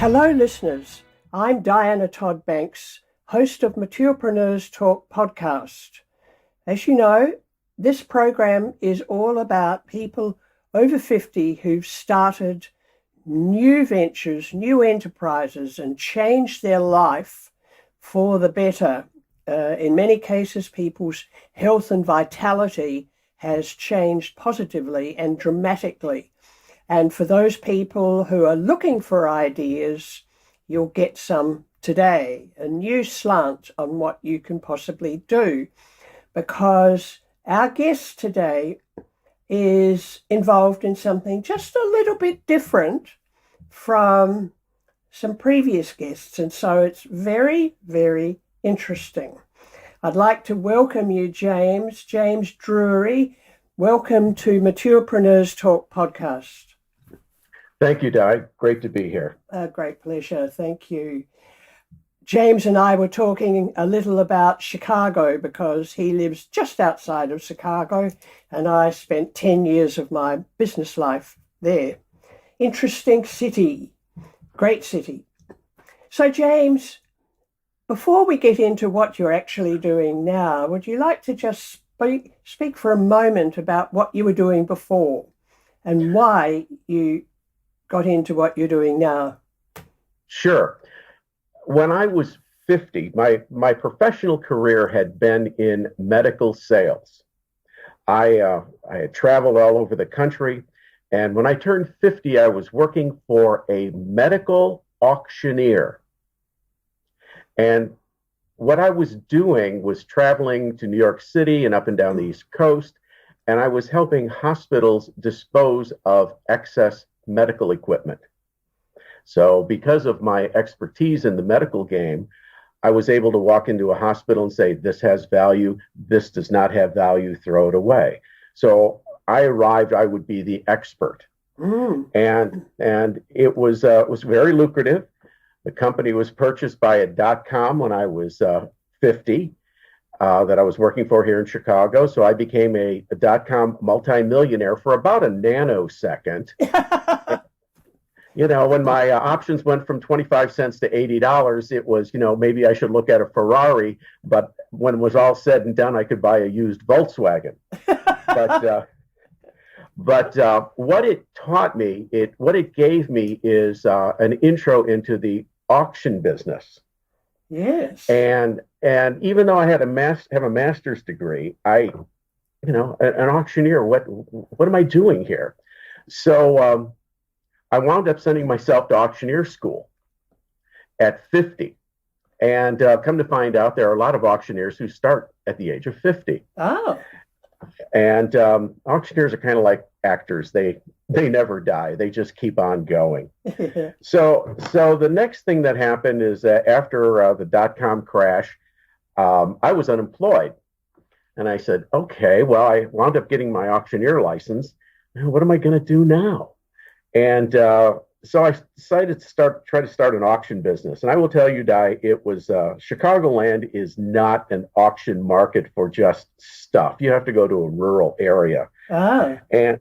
Hello, listeners. I'm Diana Todd Banks, host of Mature Preneurs Talk podcast. As you know, this program is all about people over 50 who've started new ventures, new enterprises, and changed their life for the better. In many cases, people's health and vitality has changed positively and dramatically. And for those people who are looking for ideas, you'll get some today, a new slant on what you can possibly do, because our guest today is involved in something just a little bit different from some previous guests. And so it's very, very interesting. I'd like to welcome you, James Drury. Welcome to Mature Preneurs Talk podcast. Thank you, Di. Great to be here. A great pleasure. Thank you. James and I were talking a little about Chicago because he lives just outside of Chicago and I spent 10 years of my business life there. Interesting city, great city. So James, before we get into what you're actually doing now, would you like to just speak for a moment about what you were doing before and why you got into what you're doing now? Sure. When I was 50, my professional career had been in medical sales. I had traveled all over the country, and when I turned 50, I was working for a medical auctioneer. And what I was doing was traveling to New York City and up and down the East Coast, and I was helping hospitals dispose of excess medical equipment. So because of my expertise in the medical game, I was able to walk into a hospital and say, this has value, this does not have value, throw it away. So I arrived, I would be the expert. And it was very lucrative. The company was purchased by a .com when I was 50 that I was working for here in Chicago. So I became a .com multimillionaire for about a nanosecond. You know, when my options went from 25 cents to $80, it was, maybe I should look at a Ferrari, but when it was all said and done, I could buy a used Volkswagen. But what it taught me, what it gave me is an intro into the auction business. Yes. And even though I had have a master's degree, an auctioneer, what am I doing here? So I wound up sending myself to auctioneer school at 50. And come to find out, there are a lot of auctioneers who start at the age of 50. Oh. And auctioneers are kind of like actors. They never die. They just keep on going. So the next thing that happened is that after the .com crash, I was unemployed. And I said, okay, well, I wound up getting my auctioneer license. What am I going to do now? And so I decided to try to start an auction business. And I will tell you, Di, it was Chicagoland is not an auction market for just stuff. You have to go to a rural area. Ah. And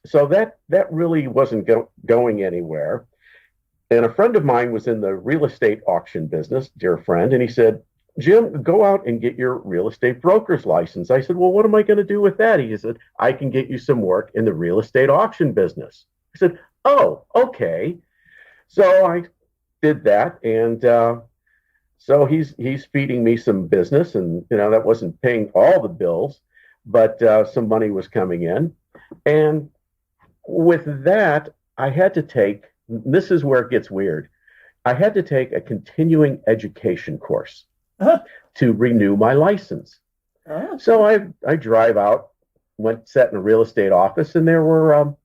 so that really wasn't going anywhere. And a friend of mine was in the real estate auction business, dear friend, and he said, Jim, go out and get your real estate broker's license. I said, well, what am I going to do with that? He said, I can get you some work in the real estate auction business. I said, oh, okay. So I did that. And so he's feeding me some business. And, that wasn't paying all the bills, but some money was coming in. And with that, I had to take, this is where it gets weird. I had to take a continuing education course to renew my license. So I drive out, sat in a real estate office, and there were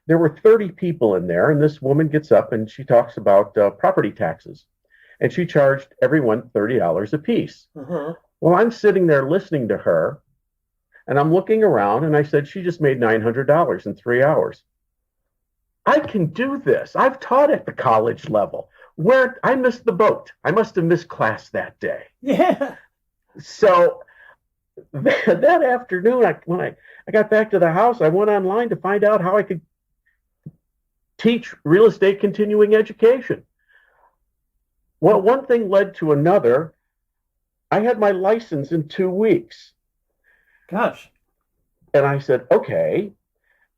30 people in there. And this woman gets up and she talks about property taxes, and she charged everyone $30 a piece. Well, I'm sitting there listening to her, and I'm looking around, and I said, she just made $900 in 3 hours. I can do this. I've taught at the college level. Where I missed the boat. I must have missed class that day. Yeah. So that afternoon, when I got back to the house, I went online to find out how I could teach real estate continuing education. Well, one thing led to another. I had my license in 2 weeks. Gosh. And I said, okay.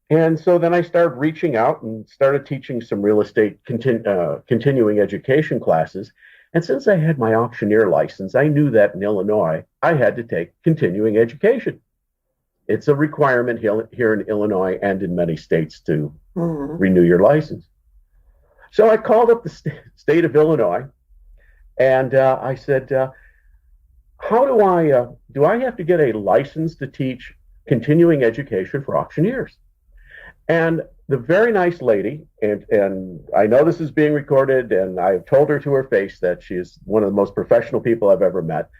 And so then I started reaching out and started teaching some real estate continuing education classes. And since I had my auctioneer license, I knew that in Illinois, I had to take continuing education. It's a requirement here in Illinois and in many states to renew your license. So I called up the state of Illinois and I said, how do I have to get a license to teach continuing education for auctioneers? And the very nice lady, and I know this is being recorded, and I've told her to her face that she is one of the most professional people I've ever met.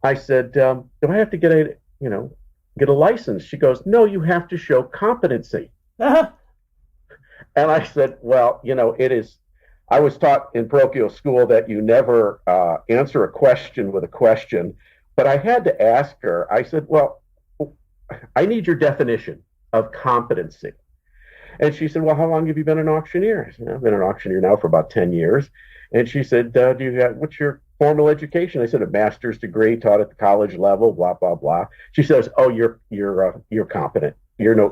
I said, do I have to get a license? She goes, no, you have to show competency. And I said, well, I was taught in parochial school that you never answer a question with a question, but I had to ask her. I said, well, I need your definition of competency. And she said, well, how long have you been an auctioneer? I said, I've been an auctioneer now for about 10 years. And she said, what's your formal education? I said, a master's degree, taught at the college level, blah, blah, blah. She says, oh, you're competent.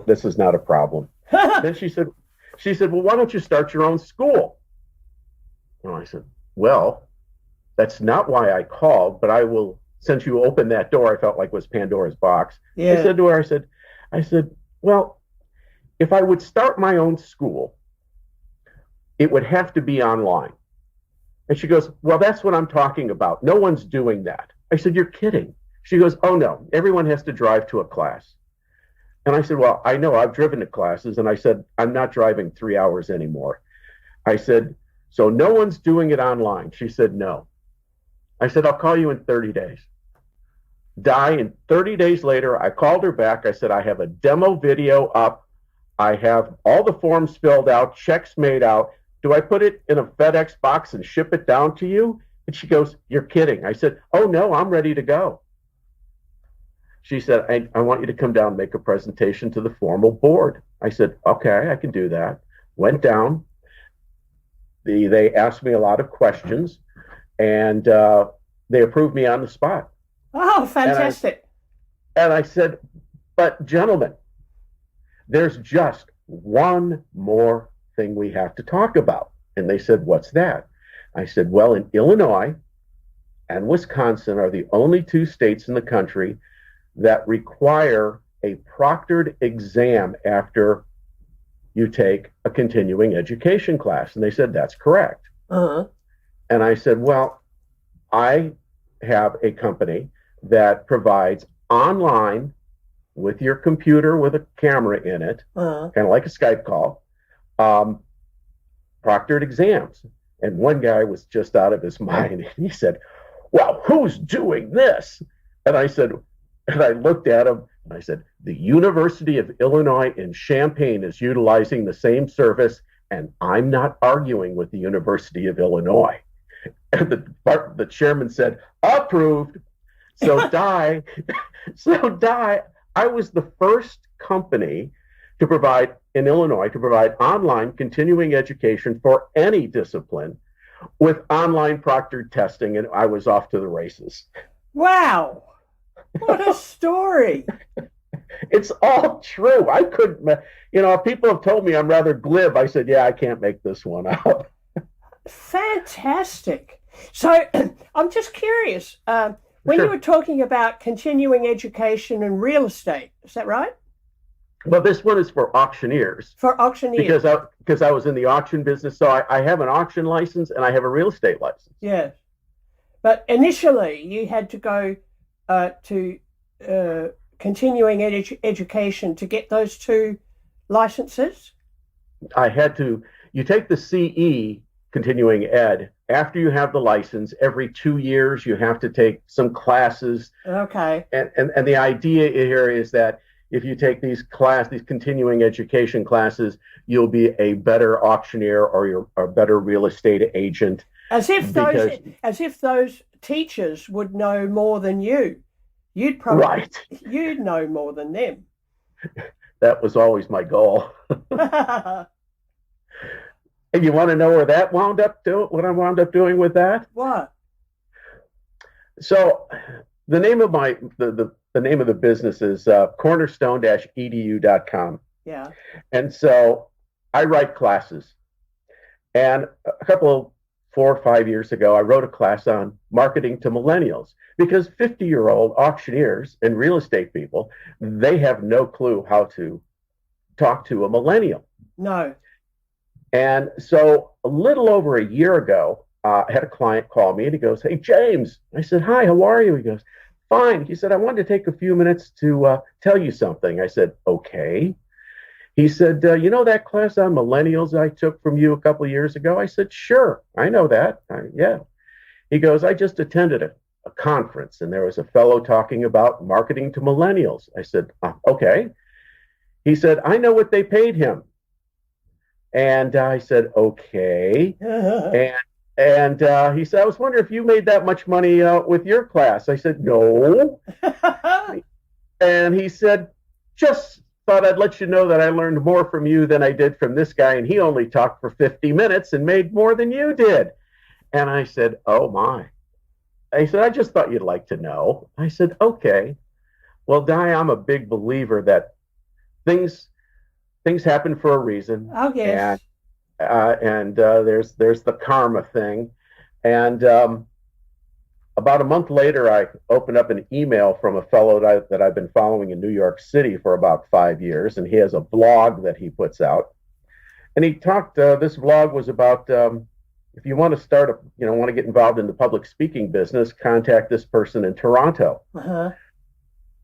This is not a problem. Then she said, well, why don't you start your own school? And I said, well, that's not why I called, but I will, since you opened that door, I felt like it was Pandora's box. Yeah. I said to her, I said, well, if I would start my own school, it would have to be online. And she goes, well, that's what I'm talking about. No one's doing that. I said, you're kidding. She goes, oh, no, everyone has to drive to a class. And I said, well, I know, I've driven to classes. And I said, I'm not driving 3 hours anymore. I said, so no one's doing it online. She said, no. I said, I'll call you in 30 days. And 30 days later, I called her back. I said, I have a demo video up. I have all the forms filled out, checks made out. Do I put it in a FedEx box and ship it down to you? And she goes, you're kidding. I said, oh, no, I'm ready to go. She said, I want you to come down and make a presentation to the formal board. I said, okay, I can do that. Went down. They asked me a lot of questions, and they approved me on the spot. Oh, fantastic. And I said, but gentlemen, there's just one more thing we have to talk about. And they said, what's that? I said, well, in Illinois and Wisconsin are the only two states in the country that require a proctored exam after you take a continuing education class. And they said, that's correct. Uh-huh. And I said, well, I have a company that provides online with your computer with a camera in it, kind of like a Skype call, proctored exams. And one guy was just out of his mind. He said, well, who's doing this? And I said, and I looked at him and I said, the University of Illinois in Champaign is utilizing the same service, and I'm not arguing with the University of Illinois. And the chairman said, approved. So I was the first company to provide in Illinois to provide online continuing education for any discipline with online proctored testing, and I was off to the races. Wow. What a story. It's all true. I couldn't, people have told me I'm rather glib. I said, yeah, I can't make this one up. Fantastic. So I'm just curious, when you were talking about continuing education and real estate, is that right? Well, this one is for auctioneers. For auctioneers. Because I was in the auction business. So I have an auction license and I have a real estate license. Yes. But initially you had to go to continuing education to get those two licenses? I had to. You take the CE, continuing ed, after you have the license. Every 2 years you have to take some classes. Okay. And the idea here is that if you take these continuing education classes, you'll be a better auctioneer or you're a better real estate agent. As if those teachers would know more than you. You'd know more than them. That was always my goal. And you want to know where that wound up to? What I wound up doing with that? What? So, the name of the name of the business is cornerstone-edu.com. Yeah. And so I write classes. And a couple, 4 or 5 years ago, I wrote a class on marketing to millennials because 50-year-old auctioneers and real estate people, they have no clue how to talk to a millennial. No. And so a little over a year ago, I had a client call me and he goes, "Hey, James." I said, "Hi, how are you?" He goes, "Fine." He said, "I wanted to take a few minutes to tell you something." I said, "Okay." He said, "You know that class on millennials I took from you a couple of years ago?" I said, "Sure, I know that. Yeah." He goes, "I just attended a conference and there was a fellow talking about marketing to millennials." I said, "Okay." He said, "I know what they paid him." And I said, "Okay." And he said, "I was wondering if you made that much money with your class." I said, "No." And he said, "Just thought I'd let you know that I learned more from you than I did from this guy, and he only talked for 50 minutes and made more than you did." And I said, "Oh my." I said, "I just thought you'd like to know." I said, "Okay." Well, Di, I'm a big believer that things things happen for a reason, Oh, and yes. there's the karma thing. And about a month later, I opened up an email from a fellow that I've been following in New York City for about 5 years, and he has a blog that he puts out. And he talked. This blog was about if you want to want to get involved in the public speaking business, contact this person in Toronto. Uh-huh.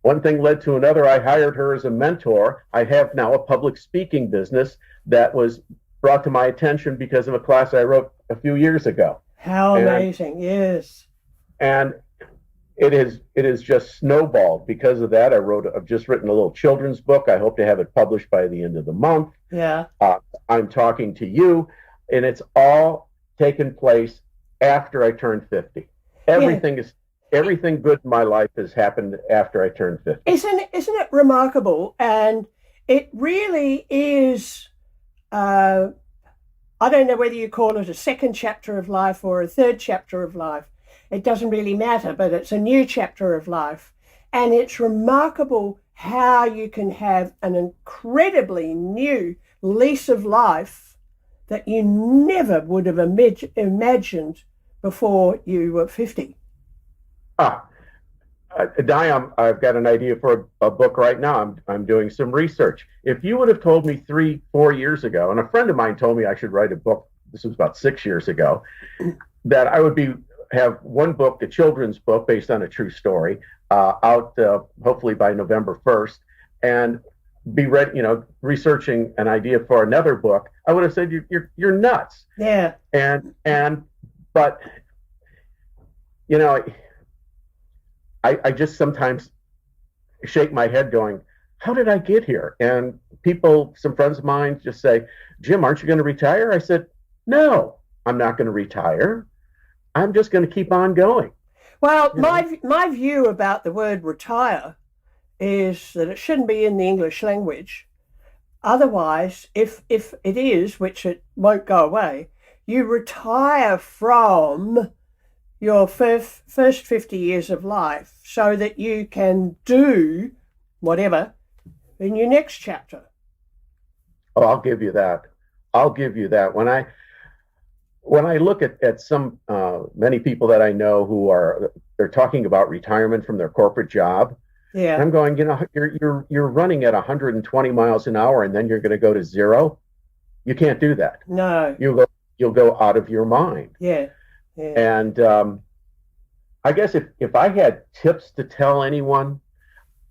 One thing led to another. I hired her as a mentor. I have now a public speaking business that was brought to my attention because of a class I wrote a few years ago. How And amazing. Yes. and it is just snowballed because of that. I've just written a little children's book. I hope to have it published by the end of the month. Yeah. I'm talking to you, and it's all taken place after I turned 50. Everything good in my life has happened after I turned 50. Isn't it remarkable? And it really is. I don't know whether you call it a second chapter of life or a third chapter of life. It doesn't really matter, but it's a new chapter of life. And it's remarkable how you can have an incredibly new lease of life that you never would have imagined before you were 50. Ah, Di, I've got an idea for a book right now. I'm doing some research. If you would have told me 3, 4 years ago, and a friend of mine told me I should write a book, this was about 6 years ago, that I would have one book, a children's book based on a true story, out hopefully by November 1st, and be ready, researching an idea for another book, I would have said you're nuts. Yeah. But you know. I just sometimes shake my head going, how did I get here? And some friends of mine just say, "Jim, aren't you going to retire?" I said, "No, I'm not going to retire. I'm just going to keep on going." Well, my view about the word retire is that it shouldn't be in the English language. Otherwise, if it is, which it won't go away, you retire from your first 50 years of life so that you can do whatever in your next chapter. Oh, I'll give you that. I'll give you that. When I look at some many people that I know they're talking about retirement from their corporate job, Yeah. I'm going, you're running at 120 miles an hour and then you're going to go to zero. You can't do that. No. You'll go out of your mind. Yeah. Yeah. And I guess if I had tips to tell anyone,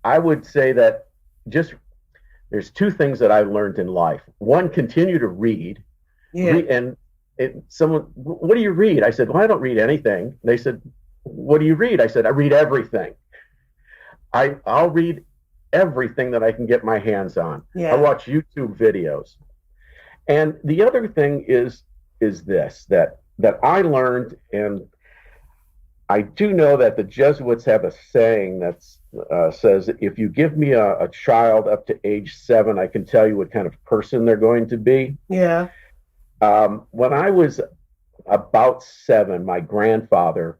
I would say that there's two things that I've learned in life. One, continue to read. Yeah. And someone, "What do you read?" I said, "Well, I don't read anything." They said, "What do you read?" I said, "I read everything. I'll read everything that I can get my hands on. Yeah. I watch YouTube videos." And the other thing is this, that I learned, and I do know that the Jesuits have a saying that says, "If you give me a child up to age 7, I can tell you what kind of person they're going to be." Yeah. When I was about 7, my grandfather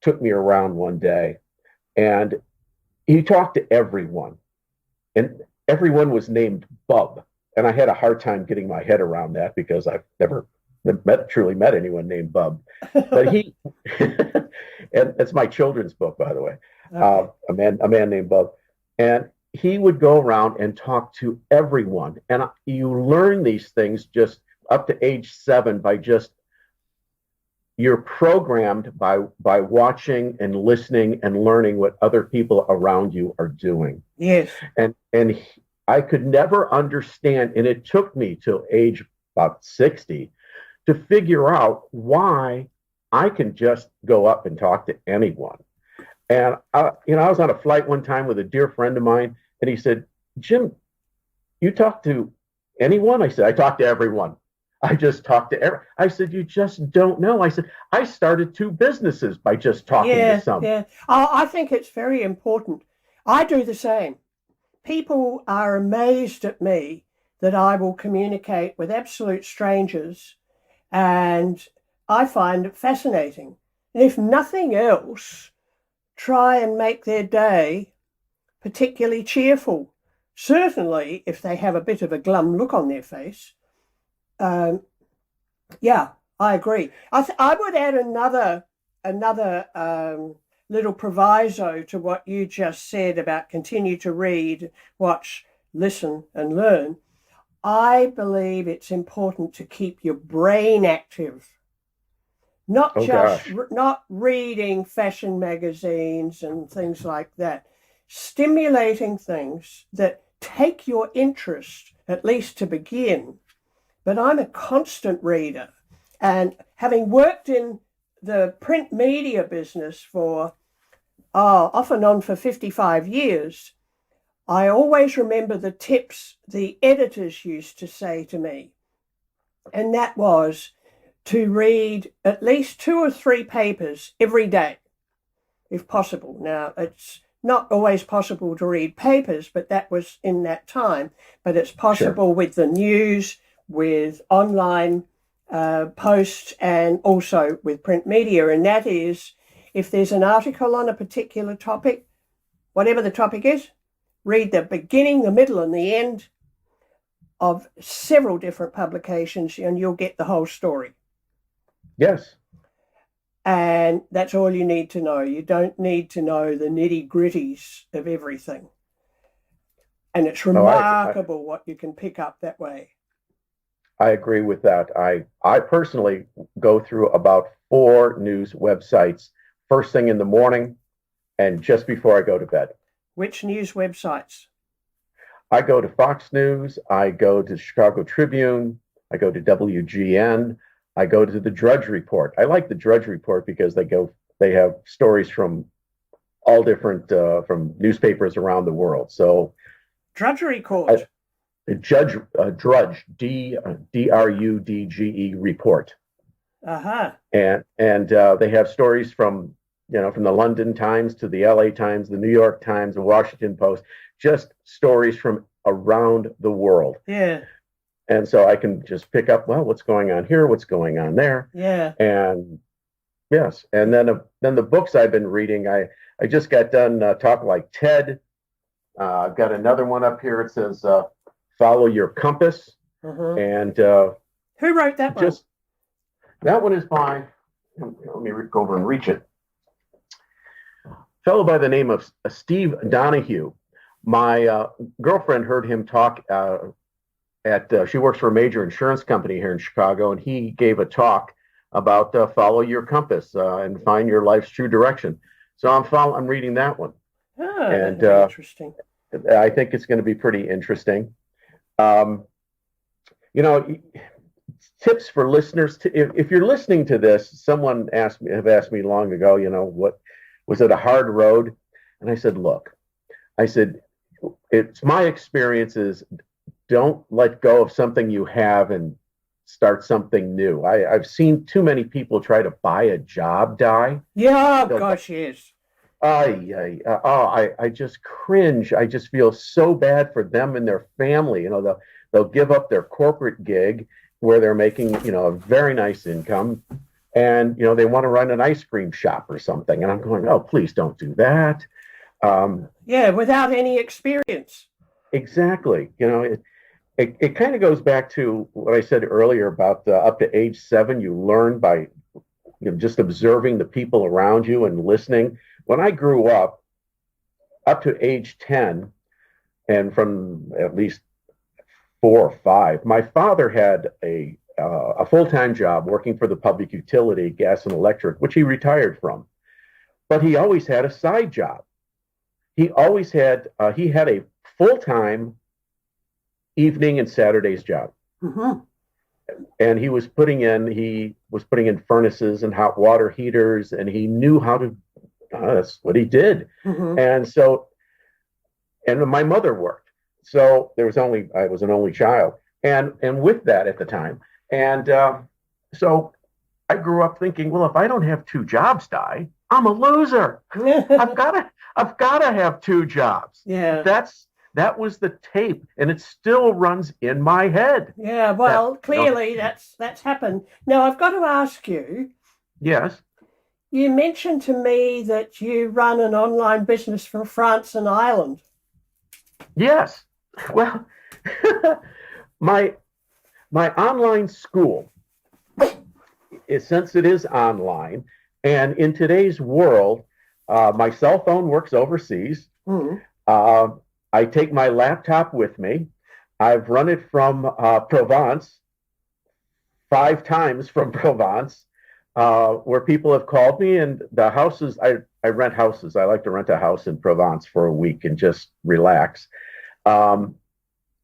took me around one day, and he talked to everyone, and everyone was named Bub. And I had a hard time getting my head around that because I've never truly met anyone named Bub. But he, and it's my children's book, by the way, Okay. a man named Bub, and he would go around and talk to everyone. And you learn these things just up to age 7 by just you're programmed by watching and listening and learning what other people around you are doing. Yes. And I could never understand, and it took me till age about 60 to figure out why I can just go up and talk to anyone. And I was on a flight one time with a dear friend of mine, and he said, "Jim, you talk to anyone?" I said, "I talk to everyone. I just talk to everyone." I said, "You just don't know." I said, "I started 2 businesses by just talking to Yeah, some." yeah. I think it's very important. I do the same. People are amazed at me that I will communicate with absolute strangers, and I find it fascinating. And if nothing else, try and make their day particularly cheerful. Certainly, if they have a bit of a glum look on their face. Um, yeah, I agree. I would add another little proviso to what you just said about continue to read, watch, listen, and learn. I believe it's important to keep your brain active, not Oh just gosh. not reading fashion magazines and things like that. Stimulating things that take your interest, at least to begin. But I'm a constant reader, and having worked in the print media business for off and on for 55 years, I always remember the tips the editors used to say to me, and that was to read at least 2 or 3 papers every day, if possible. Now, it's not always possible to read papers, but that was in that time. But it's Sure. possible with the news, with online posts, and also with print media. And that is, if there's an article on a particular topic, whatever the topic is, read the beginning, the middle, and the end of several different publications, and you'll get the whole story. Yes. And that's all you need to know. You don't need to know the nitty gritties of everything. And it's Oh, remarkable what you can pick up that way. I agree with that. I personally go through about 4 news websites first thing in the morning and just before I go to bed. Which news websites? I go to Fox News, I go to Chicago Tribune, I go to WGN, I go to the Drudge Report. I like the Drudge Report because they have stories from all different from newspapers around the world. So Drudgery I, Court. Drudge Drudge report, Aha. and they have stories from from the London Times to the LA Times, the New York Times, the Washington Post, just stories from around the world. Yeah. And so I can just pick up, well, what's going on here, what's going on there, Yeah. and yes, and then the books I've been reading, I just got done Talk Like Ted. I've got another one up here. It says Follow Your Compass, Uh-huh. and Who wrote that one? just that one is by, let me go over and reach it. A fellow by the name of Steve Donahue. My girlfriend heard him talk she works for a major insurance company here in Chicago, and he gave a talk about follow your compass and find your life's true direction. So I'm reading that one, That'd and be interesting. I think it's going to be pretty interesting. Um, you know, tips for listeners. If you're listening to this, someone asked me long ago, what was it a hard road? And I said, look, it's my experiences. Don't let go of something you have and start something new. I've seen too many people try to buy a job die. Yeah, gosh, yes. I just cringe. I just feel so bad for them and their family. They'll give up their corporate gig where they're making, a very nice income, and they want to run an ice cream shop or something, and I'm going, oh, please don't do that. Yeah, without any experience. Exactly. It kind of goes back to what I said earlier about up to age 7, you learn by just observing the people around you and listening. When I grew up to age 10, and from at least 4 or 5, my father had a full-time job working for the public utility, gas and electric, which he retired from. But he always had a side job. He had a full-time evening and Saturdays job. Mm-hmm. And he was putting in furnaces and hot water heaters, and he knew how to, that's what he did. Mm-hmm. And my mother worked. So I was an only child. And with that at the time. And so I grew up thinking, well, if I don't have 2 jobs, I'm a loser. I've got to have 2 jobs. Yeah. That was the tape, and it still runs in my head. Yeah, well, clearly that's happened. Now, I've got to ask you. Yes. You mentioned to me that you run an online business from France and Ireland. Yes. Well, my online school, since it is online, and in today's world, my cell phone works overseas. Mm-hmm. I take my laptop with me. I've run it from Provence 5 times from Provence, where people have called me, and the houses, I rent houses. I like to rent a house in Provence for a week and just relax. And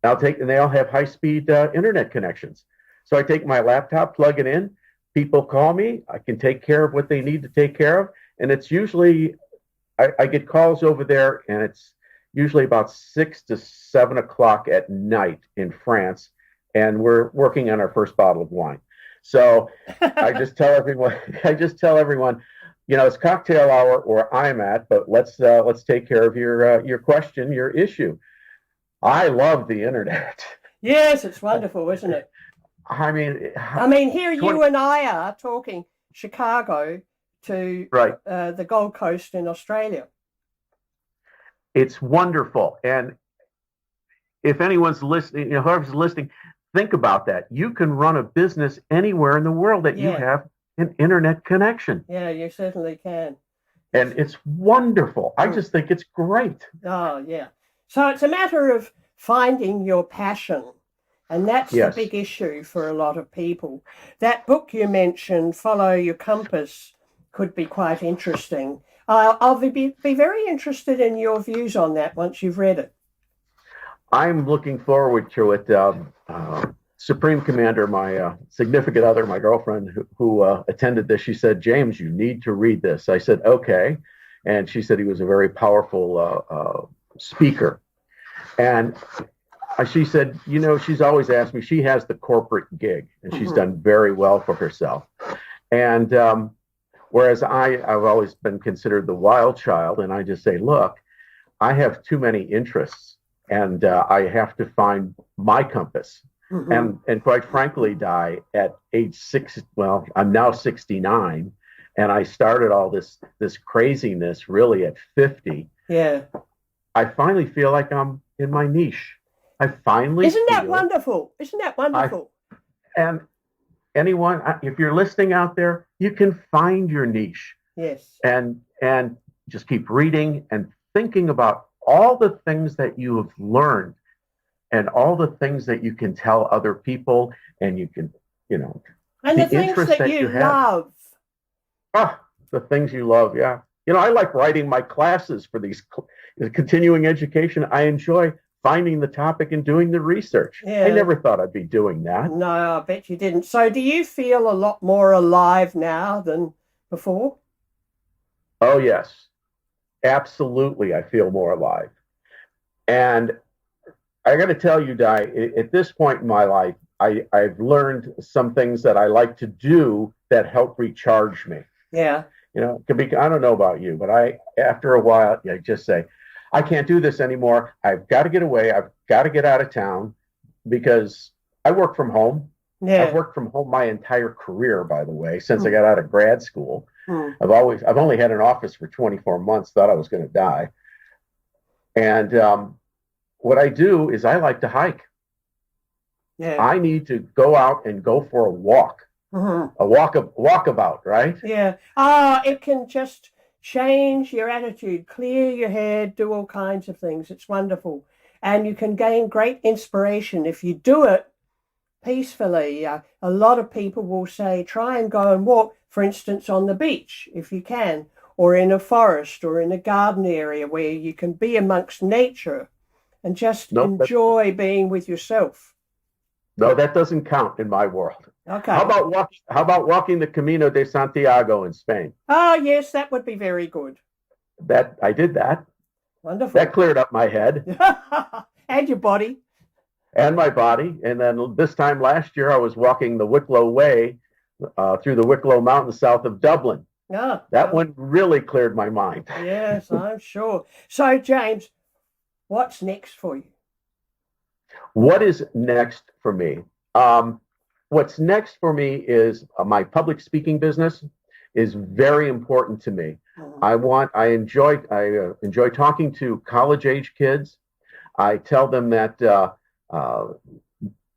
they all have high-speed internet connections. So I take my laptop, plug it in. People call me. I can take care of what they need to take care of. And it's usually, I get calls over there, and it's usually about 6 to 7 o'clock at night in France, and we're working on our first bottle of wine. So I just tell everyone, it's cocktail hour where I'm at, but let's take care of your question, your issue. I love the internet. Yes, it's wonderful, isn't it? I mean, here you and I are talking Chicago to right. The Gold Coast in Australia. It's wonderful. And if anyone's listening, whoever's listening, think about that. You can run a business anywhere in the world that you have an internet connection. Yeah, you certainly can. And it's wonderful. I just think it's great. Oh, yeah. So it's a matter of finding your passion. And that's the big issue for a lot of people. That book you mentioned, Follow Your Compass, could be quite interesting. I'll be very interested in your views on that once you've read it. I'm looking forward to it. Supreme Commander, my significant other, my girlfriend who attended this, she said, James, you need to read this. I said, okay. And she said he was a very powerful speaker. And she said, she's always asked me, she has the corporate gig, and she's done very well for herself. And whereas I've always been considered the wild child, and I just say, look, I have too many interests, and I have to find my compass. Mm-hmm. And quite frankly, Di, at age 6, well, I'm now 69, and I started all this craziness really at 50. Yeah. I finally feel like I'm in my niche. Isn't that wonderful? Isn't that wonderful? And anyone, if you're listening out there, you can find your niche. Yes. And just keep reading and thinking about all the things that you have learned and all the things that you can tell other people, and you can, and the things that you love. The things you love. Yeah. I like writing my classes for these continuing education. I enjoy finding the topic and doing the research. Yeah. I never thought I'd be doing that. No, I bet you didn't. So do you feel a lot more alive now than before? Oh, yes. Absolutely. I feel more alive. And I got to tell you, Di, at this point in my life, I've learned some things that I like to do that help recharge me. Yeah. It could be, I don't know about you, but after a while, I just say, I can't do this anymore. I've got to get away. I've got to get out of town, because I work from home. I've Yeah. worked from home my entire career, by the way, since I got out of grad school. Mm. I've only had an office for 24 months, thought I was going to die. And what I do is I like to hike. Yeah. I need to go out and go for a walk, Mm-hmm. walkabout, right? Yeah. It can just change your attitude, clear your head, do all kinds of things. It's wonderful. And you can gain great inspiration if you do it peacefully. A lot of people will say, try and go and walk, for instance, on the beach, if you can, or in a forest or in a garden area where you can be amongst nature and just Nope, enjoy being with yourself. no, that doesn't count in my world. Okay. How about walking the Camino de Santiago in Spain? Oh, yes, that would be very good. That I did that. That Wonderful. cleared up my head And your body. and my body. And then this time last year, I was walking the Wicklow Way through the Wicklow Mountains south of Dublin. That one really cleared my mind. Yes, I'm sure. So, James, what's next for you? What is next for me? What's next for me is my public speaking business is very important to me. I enjoy talking to college age kids. I tell them that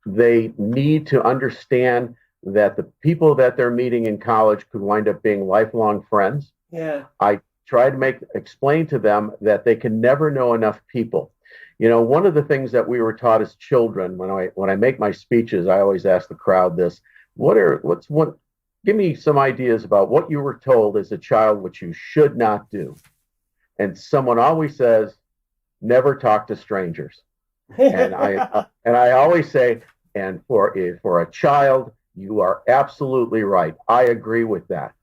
they need to understand that the people that they're meeting in college could wind up being lifelong friends. Yeah. I try to explain to them that they can never know enough people. You know, one of the things that we were taught as children, when I make my speeches, I always ask the crowd this: give me some ideas about what you were told as a child which you should not do. And someone always says, never talk to strangers. And I always say, and for a child, you are absolutely right. I agree with that.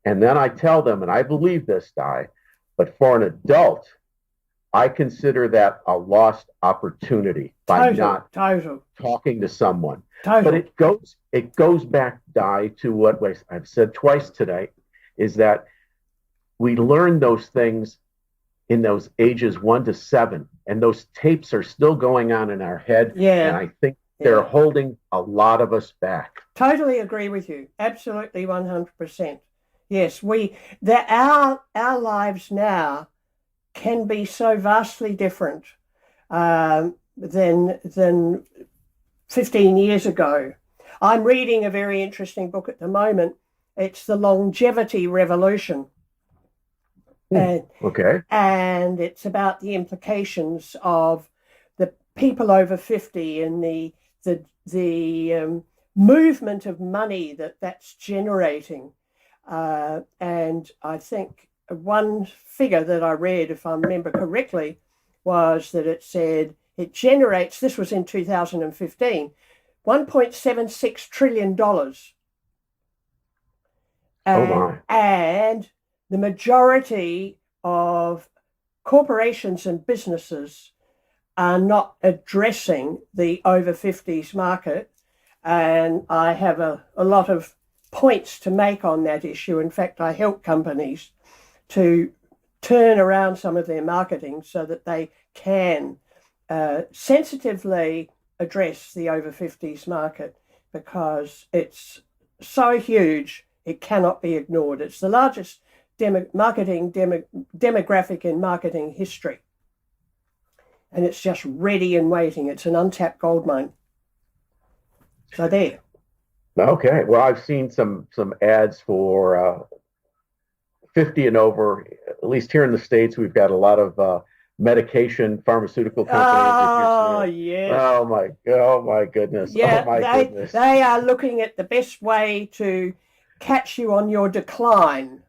And then I tell them, and I believe this, Di, but for an adult, I consider that a lost opportunity by not talking to someone. But it goes back, Di, to what I've said twice today, is that we learn those things in those ages 1 to 7, and those tapes are still going on in our head. Yeah. And I think they're holding a lot of us back. Totally agree with you. Absolutely 100%. Yes, our lives now can be so vastly different than 15 years ago. I'm reading a very interesting book at the moment. It's The Longevity Revolution. And it's about the implications of the people over 50 and the movement of money that's generating. And I think one figure that I read, if I remember correctly, was that it said it generates, this was in 2015, $1.76 trillion. And the majority of corporations and businesses are not addressing the over 50s market. And I have a lot of points to make on that issue. In fact, I help companies to turn around some of their marketing so that they can sensitively address the over 50s market, because it's so huge it cannot be ignored. It's the largest demographic in marketing history, and it's just ready and waiting. It's an untapped gold mine. So there. Okay, well, I've seen some ads for 50 and over. At least here in the States, we've got a lot of medication, pharmaceutical companies. Oh, yes. Oh my goodness. Yeah, oh my goodness. They are looking at the best way to catch you on your decline.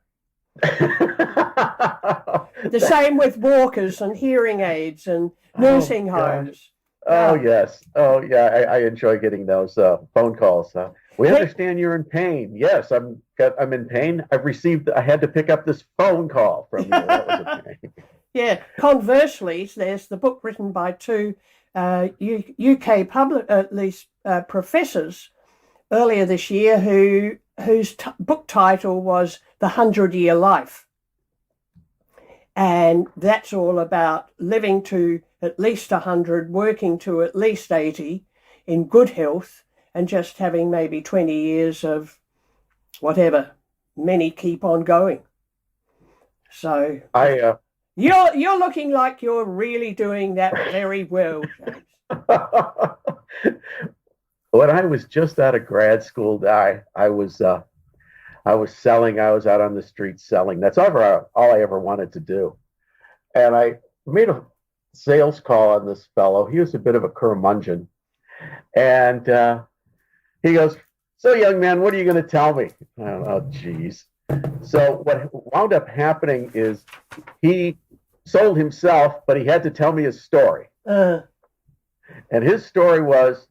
The same with walkers and hearing aids and nursing homes. Oh, yes. Oh, yeah. I enjoy getting those phone calls. We understand you're in pain. Yes, I'm in pain. I had to pick up this phone call from you. That was a pain. Yeah. Conversely, there's the book written by two UK professors earlier this year whose book title was The 100-Year Life. And that's all about living to at least 100, working to at least 80 in good health, and just having maybe 20 years of whatever. Many keep on going. So you're looking like you're really doing that very well, James. When I was just out of grad school, I was selling. I was out on the street selling. That's all I ever wanted to do. And I made a sales call on this fellow. He was a bit of a curmudgeon, and he goes, "So, young man, what are you going to tell me?" Oh, geez. So what wound up happening is he sold himself, but he had to tell me his story. And his story was,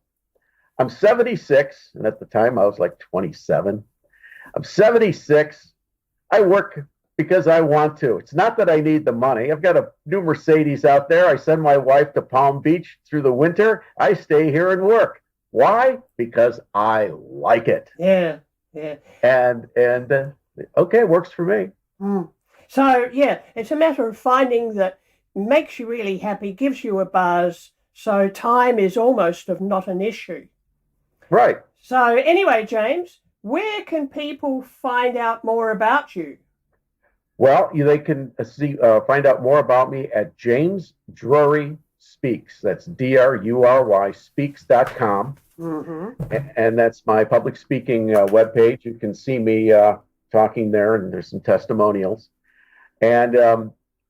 I'm 76, and at the time I was like 27. I'm 76. I work because I want to. It's not that I need the money. I've got a new Mercedes out there. I send my wife to Palm Beach through the winter. I stay here and work. Why? Because I like it. Yeah. And okay, works for me. So, yeah, it's a matter of finding that makes you really happy, gives you a buzz, so time is almost not an issue. Right. So, anyway, James, where can people find out more about you? Well, they can find out more about me at James Drury Speaks. That's DRURY speaks.com. And that's my public speaking webpage. You can see me talking there, and there's some testimonials. And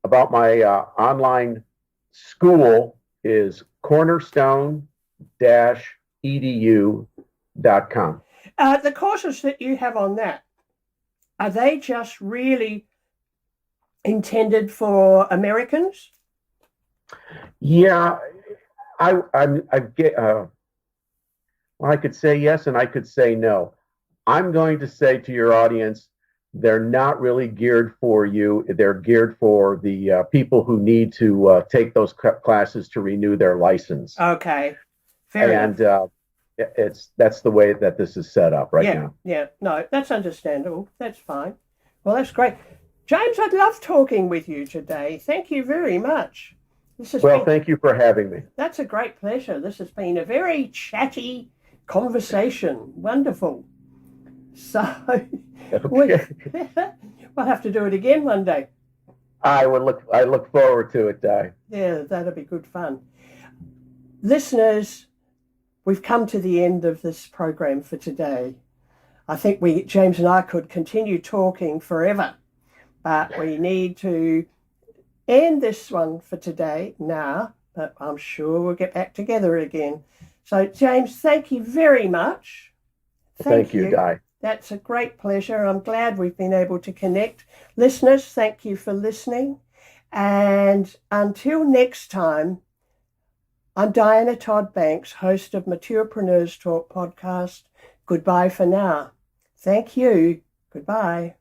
about my online school is cornerstone-edu.com. The courses that you have on that, are they just really intended for Americans? Yeah, I could say yes and I could say no. I'm going to say to your audience, they're not really geared for you. They're geared for the people who need to take those classes to renew their license. Okay, fair enough. That's the way that this is set up now. Yeah, no, that's understandable. That's fine. Well, that's great. James, I'd love talking with you today. Thank you very much. Thank you for having me. That's a great pleasure. This has been a very chatty conversation. Wonderful. So we'll have to do it again one day. I look forward to it, Di. Yeah, that'll be good fun. Listeners, we've come to the end of this program for today. I think James and I could continue talking forever, but we need to end this one for today now, but I'm sure we'll get back together again. So, James, thank you very much. Thank you, Di. That's a great pleasure. I'm glad we've been able to connect. Listeners, thank you for listening. And until next time, I'm Diana Todd Banks, host of Mature Preneurs Talk podcast. Goodbye for now. Thank you. Goodbye.